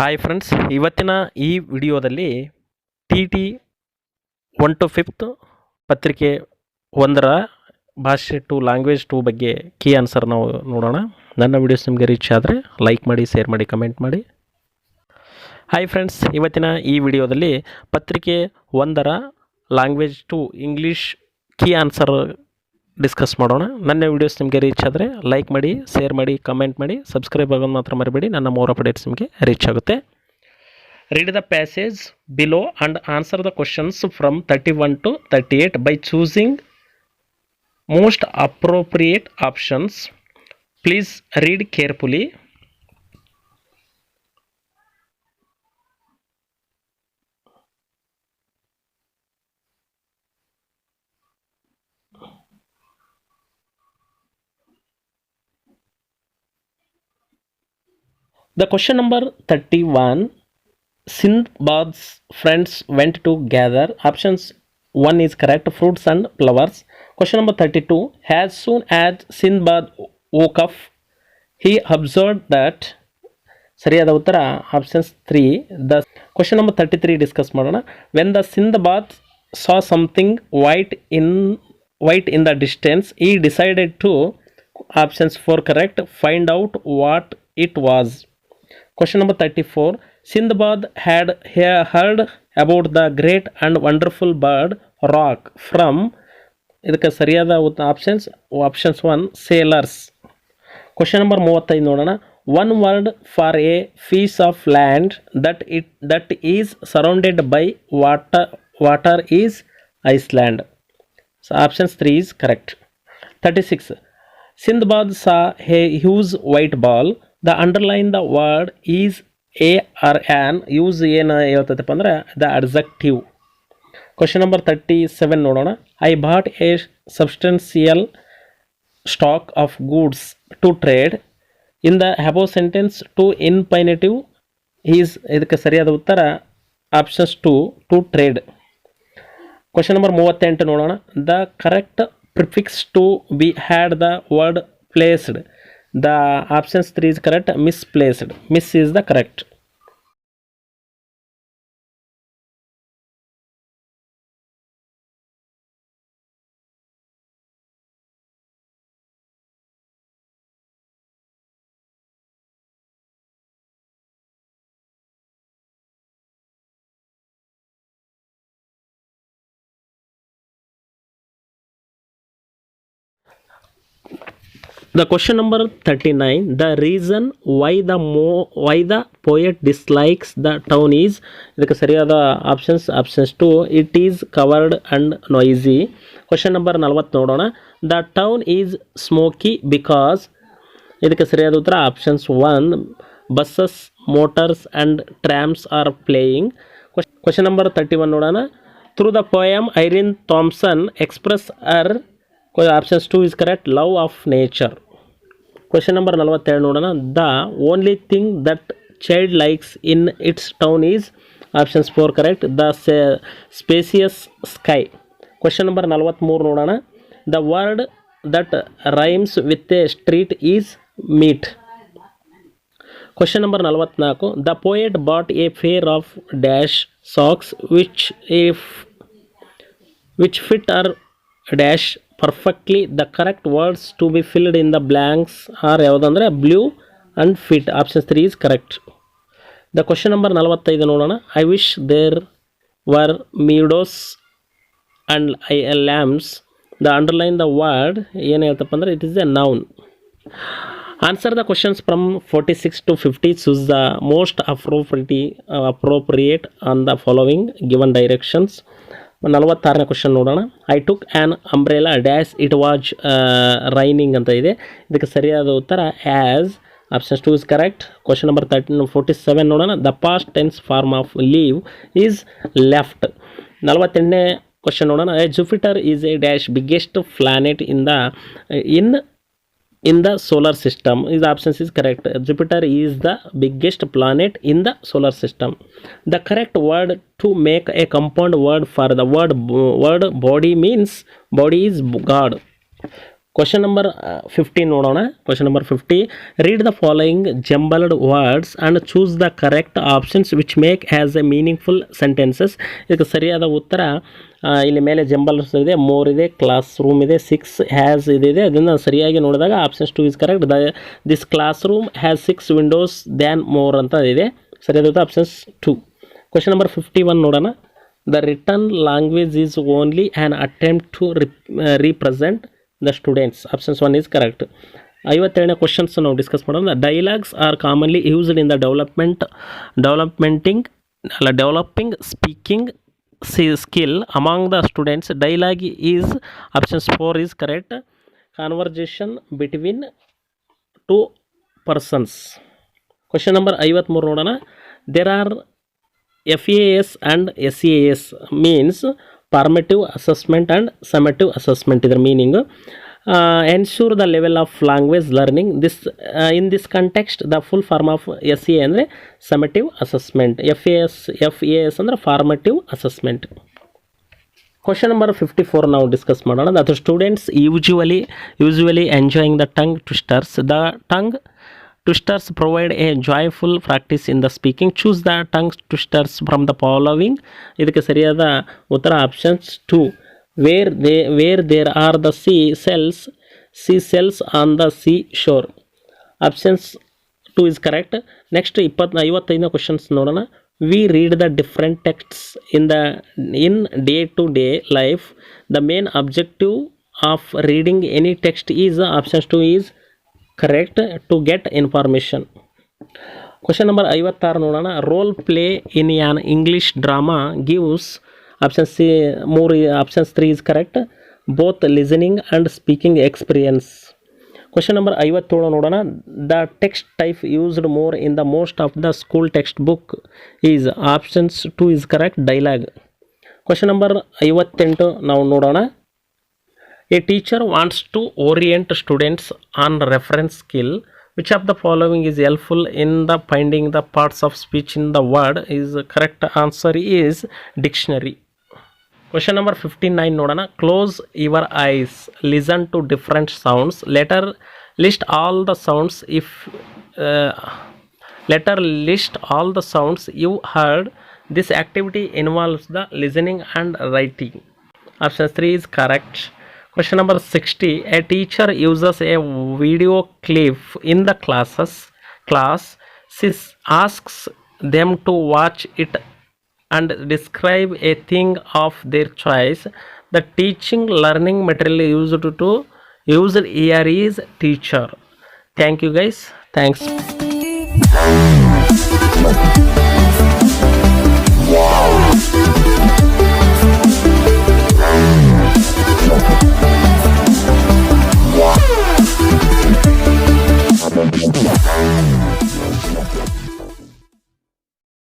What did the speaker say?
Hi friends, ಇವತ್ತಿನ ಈ ವಿಡಿಯೋದಲ್ಲಿ ಟಿ ಟಿ 1 to 5th ಪತ್ರಿಕೆ 1ರ ಭಾಷೆ 2 ಲ್ಯಾಂಗ್ವೇಜ್ 2 ಬಗ್ಗೆ ಕೀ ಆನ್ಸರ್ ನಾವು ನೋಡೋಣ. ನನ್ನ ವಿಡಿಯೋಸ್ ನಿಮಗೆ ರೀಚ್ ಆದರೆ ಲೈಕ್ ಮಾಡಿ, ಶೇರ್ ಮಾಡಿ, ಕಮೆಂಟ್ ಮಾಡಿ. ಹಾಯ್ ಫ್ರೆಂಡ್ಸ್, ಇವತ್ತಿನ ಈ ವಿಡಿಯೋದಲ್ಲಿ ಪತ್ರಿಕೆ 1ರ language 2 English key answer discuss ಮಾಡೋಣ. ನನ್ನ ವಿಡಿಯೋಸ್ ನಿಮಗೆ ರೀಚ್ ಆದರೆ ಲೈಕ್ ಮಾಡಿ, ಶೇರ್ ಮಾಡಿ, ಕಮೆಂಟ್ ಮಾಡಿ, ಸಬ್ಸ್ಕ್ರೈಬ್ ಆಗೋದು ಮಾತ್ರ ಮರಿಬೇಡಿ. ನನ್ನ ಮೋರ್ ಅಪ್ಡೇಟ್ಸ್ ನಿಮಗೆ ರೀಚ್ ಆಗುತ್ತೆ. Read the passage below and answer the questions from 31 to 38 by choosing most appropriate options. Please read carefully. The question number 31, Sindbad's friends went to gather. Options 1 is correct, fruits and flowers. Question number 32, as soon as Sindbad woke up, he observed that. ಸರಿಯಾದ ಉತ್ತರ options 3. The question number 33 discuss ಮಾಡೋಣ. When the Sindbad saw something white in the distance, he decided to, options 4 correct, find out what it was. Question number 34, Sindbad had heard about the great and wonderful bird rock from, ಇದಕ್ಕೆ ಸರಿಯಾದ options 1 sailors. Question number 35 ನೋಡೋಣ. One word for a piece of land that is surrounded by water is Iceland. So options 3 is correct. 36, Sindbad saw a huge white ball. The underline the word is a or an. Use ಏನು ಹೇಳ್ತೈತಪ್ಪ ಅಂದ್ರೆ the adjective. Question number 37 ನೋಡೋಣ. I bought a substantial stock of goods to trade. In the above sentence to infinitive is, ಇದಕ್ಕೆ ಸರಿಯಾದ ಉತ್ತರ options 2 to trade. Question number 38 ನೋಡೋಣ. The correct prefix to be had the word placed. The options 3 is correct, misplaced. Miss is the correct. The question number 39, the reason why the poet dislikes the town is, ಇದಕ್ಕೆ ಸರಿಯಾದ options 2, it is covered and noisy. Question number 40 ನೋಡೋಣ. The town is smoky because, ಇದಕ್ಕೆ ಸರಿಯಾದ ಉತ್ತರ options 1, buses, motors and trams are playing. Question number 31 ನೋಡೋಣ. Through the poem, Irene Thompson express her, options 2 is correct, love of nature. Question number 42 ನೋಡೋಣ. The only thing that child likes in its town is, options 4 correct, the spacious sky. Question number 43 ನೋಡೋಣ. The word that rhymes with a street is meet. Question number 44, the poet bought a pair of dash socks which fit are dash perfectly. The correct words to be filled in the blanks are ಯಾವುದಂದರೆ blue and fit. Option 3 is correct. The question number 45 ನೋಡೋಣ. I wish there were meadows and lambs. The underline the word ಏನು ಹೇಳ್ತಪ್ಪ ಅಂದರೆ it is a noun. Answer the questions from 46 to 50. Choose the most appropriate on the following given directions. 46ನೇ question ನೋಡೋಣ. I took an umbrella dash it was raining ಅಂತ ಇದೆ. ಇದಕ್ಕೆ ಸರಿಯಾದ ಉತ್ತರ as, options 2 is correct. Question number 47 ನೋಡೋಣ. The past tense form of leave is left. 48ನೇ question ನೋಡೋಣ. Jupiter is a dash biggest planet in the solar system. His options is correct. Jupiter is the biggest planet in the solar system. The correct word to make a compound word for the word body means body is God. Question number 50 ನೋಡೋಣ. Question number 50. Read the following jumbled words and choose the correct options which make as a meaningful sentences. ಇದಕ್ಕೆ ಸರಿಯಾದ ಉತ್ತರ ಇಲ್ಲಿ ಮೇಲೆ jumbles ಇದೆ, more ಇದೆ, class room ಇದೆ, 6 has ಇದೆ. ಅದನ್ನು ಸರಿಯಾಗಿ ನೋಡಿದಾಗ options 2 is correct. This class room has 6 Windows than more ಅಂತ ಇದೆ. ಸರಿಯಾದ ಉತ್ತರ ಆಪ್ಷನ್ಸ್ 2. Question number 51 ನೋಡೋಣ. The written language is only an attempt to represent the students. Options 1 is correct. 57ನೇ ಕ್ವಶನ್ಸ್ ನಾವು ಡಿಸ್ಕಸ್ ಮಾಡೋಣ. Dialogues are commonly used in the developing speaking skill among the students. Dialogue is options 4 is correct. Conversation between 2 persons. Question number 53 ನೋಡೋಣ. There are FAS and SAS means formative assessment and summative assessment. ಇದರ meaning ensure the level of language learning. This in this context the full form of SA ಅಂದರೆ summative assessment. FAS ಅಂದರೆ formative assessment. Question number 54 ನಾವು discuss ಮಾಡೋಣ. that students usually enjoying the tongue twisters. The tongue twisters provide a joyful practice in the speaking. Choose the tongue twisters from the following. ಇದಕ್ಕೆ ಸರಿಯಾದ ಉತ್ತರ options 2. where there are the seashells on the seashore. Options 2 is correct. Next 55ನೇ questions ನೋಡೋಣ. We read the different texts in day to day life. The main objective of reading any text is options 2 is correct, to get information. Question number 56 ನೋಡೋಣ. Role play in on English drama gives. Options 3 is correct. both listening and speaking experience. Question number 57 ನೋಡೋಣ. The text type used more in the most of the school textbook is options 2 is correct, dialogue. Question number 58 ನಾವು ನೋಡೋಣ. A teacher wants to orient students on reference skill. Which of the following is helpful in the finding the parts of speech in the word? Is correct answer is dictionary. Question number 59 ನೋಡೋಣ. Close your eyes, listen to different sounds. Later list all the sounds you heard. This activity involves the listening and writing. Option 3 is correct. Question number 60. A teacher uses a video clip in the class. She asks them to watch it and describe a thing of their choice. The teaching learning material used here is teacher. Thank you guys. Thanks.